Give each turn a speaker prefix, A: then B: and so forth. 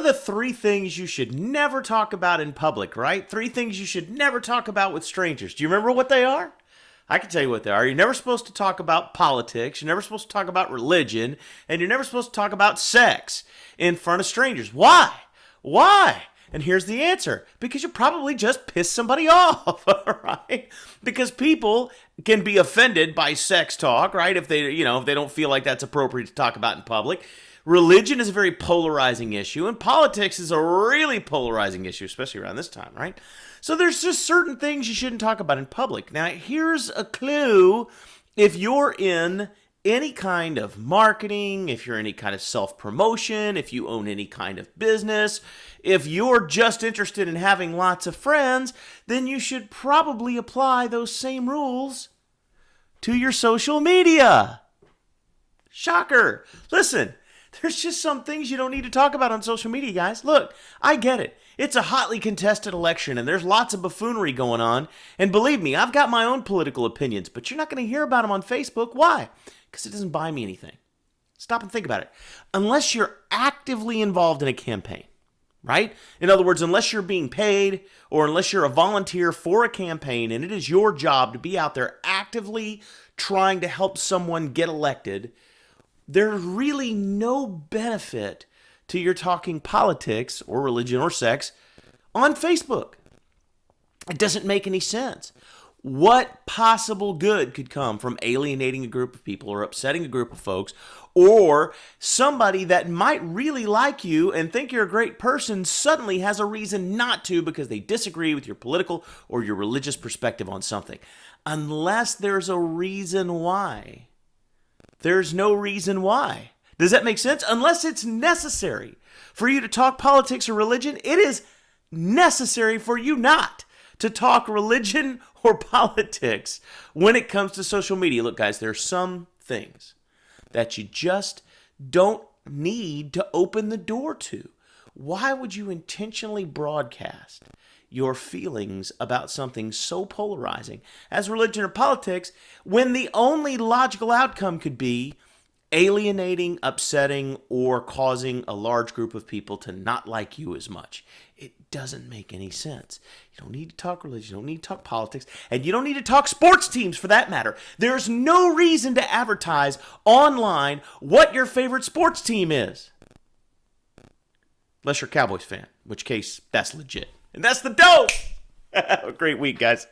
A: are the 3 things you should never talk about in public, right? 3 things you should never talk about with strangers. Do you remember what they are? I can tell you what they are. You're never supposed to talk about politics. You're never supposed to talk about religion. And you're never supposed to talk about sex in front of strangers. Why? Why? And here's the answer. Because you probably just pissed somebody off, right? Because people can be offended by sex talk, right? If they don't feel like that's appropriate to talk about in public. Religion is a very polarizing issue, and politics is a really polarizing issue, especially around this time, right? So there's just certain things you shouldn't talk about in public. Now, here's a clue. If you're in any kind of marketing, if you're any kind of self-promotion, if you own any kind of business, if you're just interested in having lots of friends, then you should probably apply those same rules to your social media. Shocker. Listen, there's just some things you don't need to talk about on social media, guys. Look, I get it. It's a hotly contested election, and there's lots of buffoonery going on. And believe me, I've got my own political opinions, but you're not going to hear about them on Facebook. Why? Because it doesn't buy me anything. Stop and think about it. Unless you're actively involved in a campaign, right? In other words, unless you're being paid or unless you're a volunteer for a campaign and it is your job to be out there actively trying to help someone get elected, there's really no benefit to your talking politics or religion or sex on Facebook. It doesn't make any sense. What possible good could come from alienating a group of people or upsetting a group of folks, or somebody that might really like you and think you're a great person suddenly has a reason not to because they disagree with your political or your religious perspective on something? Unless there's a reason why. There's no reason why. Does that make sense? Unless it's necessary for you to talk politics or religion, it is necessary for you not to talk religion or politics when it comes to social media. Look, guys, there are some things that you just don't need to open the door to. Why would you intentionally broadcast your feelings about something so polarizing as religion or politics when the only logical outcome could be alienating, upsetting, or causing a large group of people to not like you as much? It doesn't make any sense. You don't need to talk religion, you don't need to talk politics, and you don't need to talk sports teams for that matter. There's no reason to advertise online what your favorite sports team is. Unless you're a Cowboys fan, in which case that's legit. And that's the dope. Have a great week, guys.